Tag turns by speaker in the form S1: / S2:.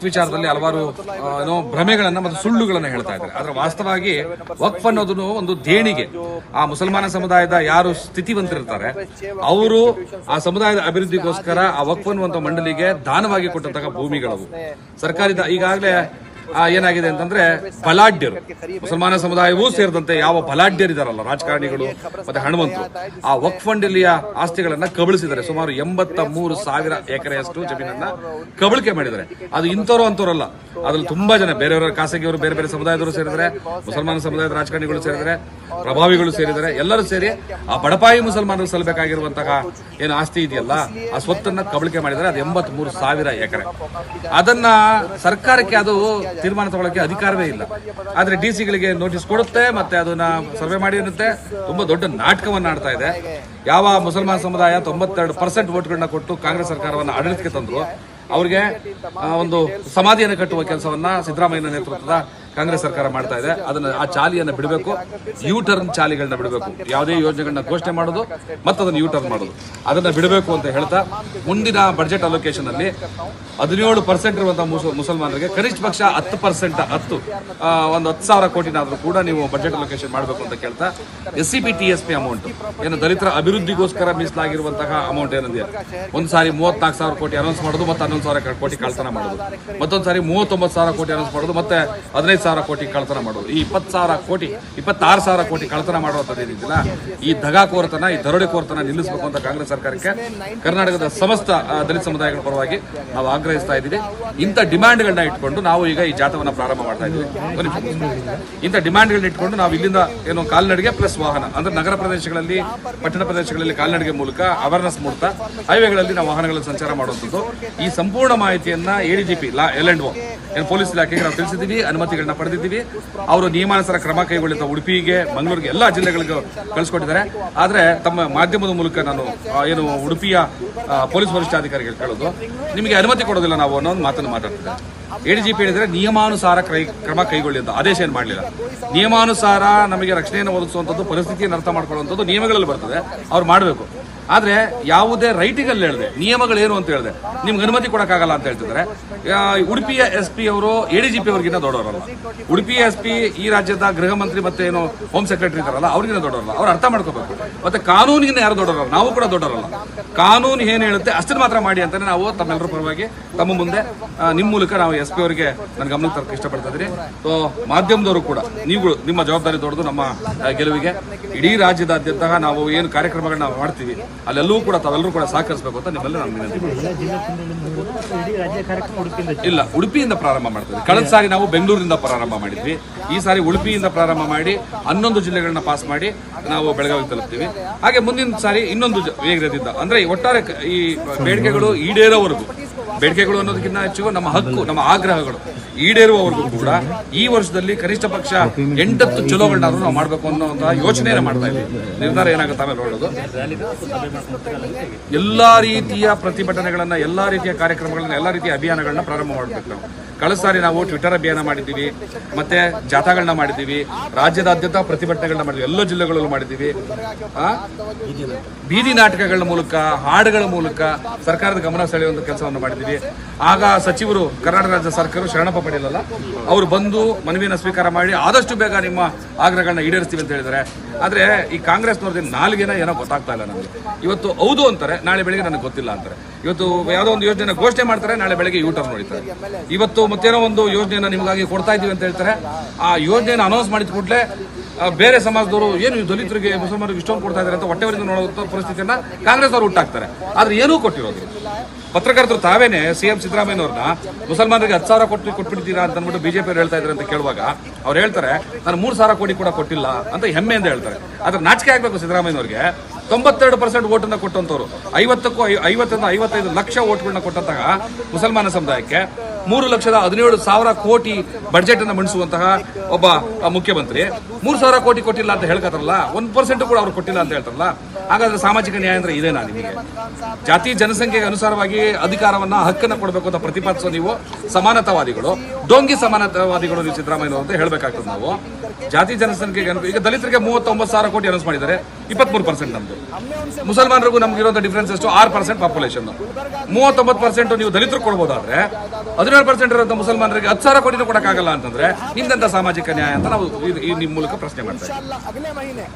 S1: ವಿಚಾರದಲ್ಲಿ ಹಲವಾರು ಭ್ರಮೆಗಳನ್ನ ಮತ್ತು ಸುಳ್ಳುಗಳನ್ನ ಹೇಳ್ತಾ ಇದ್ದಾರೆ. ಆದ್ರೆ ವಾಸ್ತವವಾಗಿ ವಕ್ಫ್ ಅನ್ನೋದನ್ನು ಒಂದು ದೇಣಿಗೆ. ಆ ಮುಸಲ್ಮಾನ ಸಮುದಾಯದ ಯಾರು ಸ್ಥಿತಿವಂತರಿರ್ತಾರೆ ಅವರು ಆ ಸಮುದಾಯದ ಅಭಿವೃದ್ಧಿಗೋಸ್ಕರ ಆ ವಕ್ಫ್ ಅನ್ನುವಂಥ ಮಂಡಳಿಗೆ ದಾನವಾಗಿ ಕೊಟ್ಟಂತಹ ಭೂಮಿಗಳವು. ಸರ್ಕಾರದ ಈಗಾಗಲೇ ಏನಾಗಿದೆ ಅಂತಂದ್ರೆ ಬಲಾಢ್ಯರು, ಮುಸಲ್ಮಾನ ಸಮುದಾಯವೂ ಸೇರಿದಂತೆ ಯಾವ ಬಲಾಢ್ಯರಿದಾರಲ್ಲ, ರಾಜಕಾರಣಿಗಳು ಮತ್ತೆ ಹಣವಂತರು, ಆ ವಕ್ಫ್ ಮಂಡಳಿಯ ಆಸ್ತಿಗಳನ್ನ ಕಬಳಿಸಿದ್ದಾರೆ. ಸುಮಾರು 83,000 ಎಕರೆಯಷ್ಟು ಜಮೀನನ್ನ ಕಬಳಿಕೆ ಮಾಡಿದ್ದಾರೆ. ಅದು ಇಂಥವ್ರು ಅಂತವ್ರಲ್ಲ, ಅದ್ರಲ್ಲಿ ತುಂಬಾ ಜನ ಬೇರೆಯವರ ಖಾಸಗಿಯವರು, ಬೇರೆ ಬೇರೆ ಸಮುದಾಯದವರು ಸೇರಿದರೆ, ಮುಸಲ್ಮಾನ ಸಮುದಾಯದ ರಾಜಕಾರಣಿಗಳು ಸೇರಿದರೆ, ಪ್ರಭಾವಿಗಳು ಸೇರಿದರೆ, ಎಲ್ಲರೂ ಸೇರಿ ಆ ಬಡಪಾಯಿ ಮುಸಲ್ಮಾನರು ಸಲ್ಲಬೇಕಾಗಿರುವಂತಹ ಏನು ಆಸ್ತಿ ಇದೆಯಲ್ಲ ಆ ಸ್ವತ್ತನ್ನ ಕಬಳಿಕೆ ಮಾಡಿದರೆ. ಅದು 83,000 ಎಕರೆ. ಅದನ್ನ ಸರ್ಕಾರಕ್ಕೆ ಅದು ತೀರ್ಮಾನ ತಗೊಳ್ಳಕ್ಕೆ ಅಧಿಕಾರವೇ ಇಲ್ಲ. ಆದ್ರೆ ಡಿಸಿಗಳಿಗೆ ನೋಟಿಸ್ ಕೊಡುತ್ತೆ, ಮತ್ತೆ ಅದನ್ನ ಸರ್ವೆ ಮಾಡಿ ಅನ್ನುತ್ತೆ. ತುಂಬಾ ದೊಡ್ಡ ನಾಟಕವನ್ನ ಆಡ್ತಾ ಇದೆ. ಯಾವ ಮುಸಲ್ಮಾನ ಸಮುದಾಯ 92% ವೋಟ್ಗಳನ್ನ ಕೊಟ್ಟು ಕಾಂಗ್ರೆಸ್ ಸರ್ಕಾರವನ್ನು ಆಡಳಿತಕ್ಕೆ ತಂದ್ರು, ಅವ್ರಿಗೆ ಒಂದು ಸಮಾಧಿಯನ್ನು ಕಟ್ಟುವ ಕೆಲಸವನ್ನ ಸಿದ್ದರಾಮಯ್ಯ ನೇತೃತ್ವದ ಕಾಂಗ್ರೆಸ್ ಸರ್ಕಾರ ಮಾಡ್ತಾ ಇದೆ. ಅದನ್ನ ಆ ಚಾಲಿಯನ್ನು ಬಿಡಬೇಕು, ಯೂ ಟರ್ನ್ ಚಾಲಿಗಳನ್ನ ಬಿಡಬೇಕು. ಯಾವುದೇ ಯೋಜನೆಗಳನ್ನ ಘೋಷಣೆ ಮಾಡೋದು ಮತ್ತು ಅದನ್ನು ಯೂ ಟರ್ನ್ ಮಾಡೋದು, ಅದನ್ನ ಬಿಡಬೇಕು ಅಂತ ಹೇಳ್ತಾ ಮುಂದಿನ ಬಜೆಟ್ ಅಲೋಕೇಶನ್ ಅಲ್ಲಿ 17% ಇರುವಂತಹ ಮುಸಲ್ಮಾನರಿಗೆ ಕನಿಷ್ಠ ಪಕ್ಷ 10% ಒಂದು 10,000 ಕೋಟಿನಾದ್ರೂ ಕೂಡ ನೀವು ಬಜೆಟ್ ಅಲೋಕೇಶನ್ ಮಾಡಬೇಕು ಅಂತ ಕೇಳ್ತಾ SCP TSP ಅಮೌಂಟ್ ಏನು ದಲಿತರ ಅಭಿವೃದ್ಧಿಗೋಸ್ಕರ ಮೀಸಲಾಗಿರುವಂತಹ ಅಮೌಂಟ್ ಏನಿದೆ, ಒಂದ್ ಸಾರಿ 34,000 ಕೋಟಿ ಅನೌನ್ಸ್ ಮಾಡೋದು, ಮತ್ತೆ 11,000 ಕೋಟಿ ಕಳ್ತನ ಮಾಡೋದು, ಮತ್ತೊಂದ್ ಸಾರಿ 39,000 ಕೋಟಿ ಅನೌನ್ಸ್ ಮಾಡೋದು, ಮತ್ತೆ 15,000 ಕೋಟಿ ಕಳ್ತನ ಮಾಡೋದು. ಈ 20,000 ಕೋಟಿ 26,000 ಕೋಟಿ ಕಳ್ತನ ಮಾಡುವಂಥದ್ದು ಏನಿದ್ದಿಲ್ಲ, ಈ ದಗಾಕೋರತನ, ಈ ದರೋಡೆಕೋರತನ ನಿಲ್ಲಿಸಬೇಕು ಅಂತ ಕಾಂಗ್ರೆಸ್ ಸರ್ಕಾರಕ್ಕೆ ಕರ್ನಾಟಕದ ಸಮಸ್ತ ದಲಿತ ಸಮುದಾಯಗಳ ಪರವಾಗಿ ನಾವು ಆಗ್ರಹಿಸ್ತಾ ಇದ್ದೀವಿ. ಇಂಥ ಡಿಮ್ಯಾಂಡ್ಗಳನ್ನ ಇಟ್ಕೊಂಡು ನಾವು ಈಗ ಈ ಜಾಥಾವನ್ನ ಪ್ರಾರಂಭ ಮಾಡ್ತಾ ಇದ್ದೀವಿ. ಇಂಥ ಡಿಮ್ಯಾಂಡ್ಗಳನ್ನ ಇಟ್ಕೊಂಡು ನಾವು ಇಲ್ಲಿಂದ ಏನು ಕಾಲ್ನಡಿಗೆ ಪ್ಲಸ್ ವಾಹನ ಅಂದ್ರೆ ನಗರ ಪ್ರದೇಶಗಳಲ್ಲಿ, ಪಟ್ಟಣ ಪ್ರದೇಶಗಳಲ್ಲಿ ಕಾಲ್ನಡಿಗೆ ಮೂಲಕ ಅವೇರ್ನೆಸ್ ಮೂಡ್ತಾ ಹೈವೇಗಳಲ್ಲಿ ನಾವು ವಾಹನಗಳಲ್ಲಿ ಸಂಚಾರ ಮಾಡುವಂಥದ್ದು. ಈ ಸಂಪೂರ್ಣ ಮಾಹಿತಿಯನ್ನ ADGP L&O ಏನು ಪೊಲೀಸ್ ಇಲಾಖೆಗೆ ನಾವು ತಿಳಿಸಿದ್ದೀವಿ, ಅನುಮತಿಗಳನ್ನ ಪಡೆದಿದ್ದೀವಿ. ಅವರು ನಿಯಮಾನುಸಾರ ಕ್ರಮ ಕೈಗೊಳ್ಳುತ್ತ ಉಡುಪಿಗೆ, ಮಂಗಳೂರಿಗೆ, ಎಲ್ಲ ಜಿಲ್ಲೆಗಳಿಗೂ ಕಳಿಸ್ಕೊಟ್ಟಿದ್ದಾರೆ. ಆದ್ರೆ ತಮ್ಮ ಮಾಧ್ಯಮದ ಮೂಲಕ ನಾನು ಏನು ಉಡುಪಿಯ ಪೊಲೀಸ್ ವರಿಷ್ಠಾಧಿಕಾರಿಗಳು ಕೇಳೋದು, ನಿಮಗೆ ಅನುಮತಿ ಕೊಡೋದಿಲ್ಲ ನಾವು ಅನ್ನೋ ಒಂದು ಮಾತನ್ನು ಮಾತಾಡ್ತಿದ್ದಾರೆ. ADGP ಹೇಳಿದ್ರೆ ನಿಯಮಾನುಸಾರ ಕ್ರಮ ಕೈಗೊಳ್ಳಿ ಅಂತ ಆದೇಶ ಏನು ಮಾಡಲಿಲ್ಲ. ನಿಯಮಾನುಸಾರ ನಮಗೆ ರಕ್ಷಣೆಯನ್ನು ಒದಗಿಸುವಂಥದ್ದು, ಪರಿಸ್ಥಿತಿಯನ್ನು ಅರ್ಥ ಮಾಡ್ಕೊಳ್ಳುವಂಥದ್ದು ನಿಯಮಗಳಲ್ಲಿ ಬರ್ತದೆ, ಅವ್ರು ಮಾಡಬೇಕು. ಆದ್ರೆ ಯಾವುದೇ ರೈಟಿಂಗಲ್ಲಿ ಹೇಳಿದೆ, ನಿಯಮಗಳೇನು ಅಂತ ಹೇಳಿದೆ, ನಿಮ್ಗೆ ಅನುಮತಿ ಕೊಡಕ್ಕಾಗಲ್ಲ ಅಂತ ಹೇಳ್ತಿದ್ದಾರೆ. ಉಡುಪಿಯ SP ಅವರು ADGP ಅವ್ರಿಗಿನ್ನ ದೊಡ್ಡವರಲ್ಲ. ಉಡುಪಿಯ SP ಈ ರಾಜ್ಯದ ಗೃಹ ಮಂತ್ರಿ ಮತ್ತೆ ಏನು ಹೋಮ್ ಸೆಕ್ರೆಟರಿ ಇದಾರಲ್ಲ ಅವ್ರಿಗಿನ್ನ ದೊಡ್ಡವರಲ್ಲ. ಅವ್ರು ಅರ್ಥ ಮಾಡ್ಕೋಬೇಕು. ಮತ್ತೆ ಕಾನೂನಿಗಿನ್ನ ಯಾರು ದೊಡ್ಡವರಲ್ಲ, ನಾವು ಕೂಡ ದೊಡ್ಡವರಲ್ಲ. ಕಾನೂನು ಏನು ಹೇಳುತ್ತೆ ಅಷ್ಟನ್ನು ಮಾತ್ರ ಮಾಡಿ ಅಂತಾನೆ ನಾವು ತಮ್ಮೆಲ್ಲರ ಪರವಾಗಿ ತಮ್ಮ ಮುಂದೆ ನಿಮ್ಮ ಮೂಲಕ ನಾವು SP ಅವರಿಗೆ ನನ್ನ ಗಮನಕ್ಕೆ ತರಕ್ಕೆ ಇಷ್ಟಪಡ್ತಾ ಇದ್ದೀನಿ. ಸೊ ಮಾಧ್ಯಮದವರು ಕೂಡ ನೀವು ನಿಮ್ಮ ಜವಾಬ್ದಾರಿ ದೊಡ್ಡದು ನಮ್ಮ ಗೆಲುವಿಗೆ. ಇಡೀ ರಾಜ್ಯದಾದ್ಯಂತ ನಾವು ಏನು ಕಾರ್ಯಕ್ರಮಗಳನ್ನ ಮಾಡ್ತೀವಿ ಅಲ್ಲೆಲ್ಲೂ ಕೂಡ ತಾವೆಲ್ಲರೂ ಕೂಡ ಸಹಕರಿಸಬೇಕು ಅಂತ ನಿಮ್ಮೆಲ್ಲ ನಾನು ವಿನಂತಿ ಇಲ್ಲ. ಉಡುಪಿಯಿಂದ ಪ್ರಾರಂಭ ಮಾಡ್ತೀವಿ. ಕಳೆದ ಸಾರಿ ನಾವು ಬೆಂಗಳೂರಿಂದ ಪ್ರಾರಂಭ ಮಾಡಿದ್ವಿ. ಈ ಸಾರಿ ಉಡುಪಿಯಿಂದ ಪ್ರಾರಂಭ ಮಾಡಿ 11 ಜಿಲ್ಲೆಗಳನ್ನ ಪಾಸ್ ಮಾಡಿ ನಾವು ಬೆಳಗಾವಿಗೆ ತಲುಪ್ತೀವಿ. ಹಾಗೆ ಮುಂದಿನ ಸಾರಿ ಇನ್ನೊಂದು ವೇಗದಿಂದ ಅಂದ್ರೆ ಒಟ್ಟಾರೆ ಈ ಬೇಡಿಕೆಗಳು ಈಡೇರೋವರೆಗೂ, ಬೇಡಿಕೆಗಳು ಅನ್ನೋದಕ್ಕಿಂತ ಹೆಚ್ಚು ನಮ್ಮ ಹಕ್ಕು, ನಮ್ಮ ಆಗ್ರಹಗಳು ಈಡೇರುವವರೆಗೂ ಕೂಡ ಈ ವರ್ಷದಲ್ಲಿ ಕನಿಷ್ಠ ಪಕ್ಷ 8 ಚಲೋಗಳನ್ನಾದ್ರೂ ನಾವು ಮಾಡಬೇಕು ಅನ್ನೋ ಯೋಚನೆಯನ್ನು ಮಾಡ್ತಾ ಇದ್ದೀವಿ. ನಿರ್ಧಾರ ಏನಾಗುತ್ತೆ ಆಮೇಲೆ ನೋಡೋದು. ಎಲ್ಲಾ ರೀತಿಯ ಪ್ರತಿಭಟನೆಗಳನ್ನ, ಎಲ್ಲಾ ರೀತಿಯ ಕಾರ್ಯಕ್ರಮಗಳನ್ನ, ಎಲ್ಲಾ ರೀತಿಯ ಅಭಿಯಾನಗಳನ್ನ ಪ್ರಾರಂಭ ಮಾಡಬೇಕು ನಾವು. ಕಳೆದ ಸಾರಿ ನಾವು ಟ್ವಿಟರ್ ಅಭಿಯಾನ ಮಾಡಿದ್ದೀವಿ, ಮತ್ತೆ ಜಾಥಾಗಳನ್ನ ಮಾಡಿದ್ದೀವಿ, ರಾಜ್ಯದಾದ್ಯಂತ ಪ್ರತಿಭಟನೆಗಳನ್ನ ಮಾಡಿದ್ವಿ, ಎಲ್ಲ ಜಿಲ್ಲೆಗಳಲ್ಲೂ ಮಾಡಿದ್ದೀವಿ. ಬೀದಿ ನಾಟಕಗಳ ಮೂಲಕ, ಹಾಡುಗಳ ಮೂಲಕ ಸರ್ಕಾರದ ಗಮನ ಸೆಳೆಯುವಂತ ಕೆಲಸವನ್ನು ಮಾಡಿದ್ದೀವಿ. ಆಗ ಸಚಿವರು, ಕರ್ನಾಟಕ ರಾಜ್ಯ ಸರ್ಕಾರ ಶರಣಪ್ಪ ಪಡೆಯಲ್ಲ, ಅವರು ಬಂದು ಮನವಿಯನ್ನು ಸ್ವೀಕಾರ ಮಾಡಿ ಆದಷ್ಟು ಬೇಗ ನಿಮ್ಮ ಆಗ್ರಹಗಳನ್ನ ಈಡೇರಿಸ್ತೀವಿ ಅಂತ ಹೇಳಿದ್ದಾರೆ. ಆದ್ರೆ ಈ ಕಾಂಗ್ರೆಸ್ನವ್ರದ್ದು ನಾಲ್ಗೆನ ಏನೋ ಗೊತ್ತಾಗ್ತಾ ಇಲ್ಲ ನಮಗೆ. ಇವತ್ತು ಹೌದು ಅಂತಾರೆ, ನಾಳೆ ಬೆಳಿಗ್ಗೆ ನನಗೆ ಗೊತ್ತಿಲ್ಲ ಅಂತಾರೆ. ಇವತ್ತು ಯಾವುದೋ ಒಂದು ಯೋಜನೆ ಘೋಷಣೆ ಮಾಡ್ತಾರೆ, ನಾಳೆ ಬೆಳಿಗ್ಗೆ ಯೂಟರ್ನ್ ನೋಡ್ತಾರೆ. ಇವತ್ತು ಮತ್ತೇನೋ ಒಂದು ಯೋಜನೆಯನ್ನ ನಿಮಗಾಗಿ ಕೊಡ್ತಾ ಇದೀವಿ ಅಂತ ಹೇಳ್ತಾರೆ. ಆ ಯೋಜನೆಯನ್ನು ಅನೌನ್ಸ್ ಮಾಡಿದ ಕೂಡಲೇ ಬೇರೆ ಸಮಾಜದವರು ಏನು ದಲಿತರಿಗೆ, ಮುಸಲ್ಮಾನರಿಗೆ ಇಷ್ಟೊಂದು ಕೊಡ್ತಾ ಇದ್ದಾರೆ ಅಂತ ಹೊಟ್ಟೆವರಿಂದ ನೋಡುವಂಥ ಪರಿಸ್ಥಿತಿಯನ್ನ ಕಾಂಗ್ರೆಸ್ ಅವರು ಹುಟ್ಟಾಕ್ತಾರೆ. ಆದ್ರೆ ಏನೂ ಕೊಟ್ಟಿರೋದು ಪತ್ರಕರ್ತರು ತಾವೇನೆ CM ಸಿದ್ದರಾಮಯ್ಯನವ್ರನ್ನ ಮುಸಲ್ಮಾನರಿಗೆ 10,000 ಕೋಟಿ ಕೊಟ್ಬಿಡ್ತೀರಾ ಅಂತ ಅಂದ್ಬಿಟ್ಟು BJP ಅವ್ರು ಹೇಳ್ತಾ ಇದ್ದಾರೆ ಅಂತ ಕೇಳುವಾಗ ಅವ್ರು ಹೇಳ್ತಾರೆ ನಾನು 3,000 ಕೋಟಿ ಕೂಡ ಕೊಟ್ಟಿಲ್ಲ ಅಂತ ಹೆಮ್ಮೆಯಿಂದ ಹೇಳ್ತಾರೆ. ಆದ್ರೆ ನಾಚಿಕೆ ಆಗ್ಬೇಕು ಸಿದ್ದರಾಮಯ್ಯನವ್ರಿಗೆ. 92% ವೋಟನ್ನ ಕೊಟ್ಟಂತವ್ರು, 50-55 ಲಕ್ಷ ವೋಟ್ಗಳನ್ನ ಕೊಟ್ಟಂತಹ ಮುಸಲ್ಮಾನ ಸಮುದಾಯಕ್ಕೆ 3,17,000 ಕೋಟಿ ಬಡ್ಜೆಟ್ ಅನ್ನು ಮಂಡಿಸುವಂತಹ ಒಬ್ಬ ಮುಖ್ಯಮಂತ್ರಿ 3,000 ಕೋಟಿ ಕೊಟ್ಟಿಲ್ಲ ಅಂತ ಹೇಳ್ಕತ್ತಾರಲ್ಲ, 1% ಕೂಡ ಅವ್ರು ಕೊಟ್ಟಿಲ್ಲ ಅಂತ ಹೇಳ್ತಾರಲ್ಲ. ಹಾಗಾದ್ರೆ ಸಾಮಾಜಿಕ ನ್ಯಾಯ ಅಂದ್ರೆ ಇದೇನಾ ನಿಮಗೆ? ಜಾತಿ ಜನಸಂಖ್ಯೆಗೆ ಅನುಸಾರವಾಗಿ ಅಧಿಕಾರವನ್ನ ಹಕ್ಕನ್ನ ಕೊಡಬೇಕು ಅಂತ ಪ್ರತಿಪಾದಿಸೋ ನೀವು ಸಮಾನತಾವಾದಿಗಳು, ಡೋಂಗಿ ಸಮಾನತಾವಾದಿಗಳು ನೀವು ಸಿದ್ದರಾಮಯ್ಯ ಅಂತ ಹೇಳ್ಬೇಕಾಗ್ತದೆ. ನಾವು ಜಾತಿ ಜನಸಂಖ್ಯೆಗೆ ಈಗ ದಲಿತರಿಗೆ 39,000 ಕೋಟಿ ಅನೌನ್ಸ್ ಮಾಡಿದ್ದಾರೆ, 23% ನಮ್ದು. ಮುಸಲ್ಮಾನರಿಗೂ ನಮ್ಗೆ ಇರೋ ಡಿಫರೆನ್ಸ್ ಎಷ್ಟು? 6% ಪಾಪ್ಯುಲೇಷನ್. 39% ನೀವು ದಲಿತರು ಕೊಡ್ಬೋದಾದ್ರೆ 17% ಇರೋ ಮುಸಲ್ಮಾನರಿಗೆ 10,000 ಕೋಟಿನೂ ಕೊಡಕ್ಕಾಗಲ್ಲ ಅಂತಂದ್ರೆ ಹಿಂದೆಂತ ಸಾಮಾಜಿಕ ನ್ಯಾಯ ಅಂತ ನಾವು ಈ ನಿಮ್ಮ ಮೂಲಕ ಪ್ರಶ್ನೆ ಮಾಡ್ತಾ ಇದ್ದೀವಿ.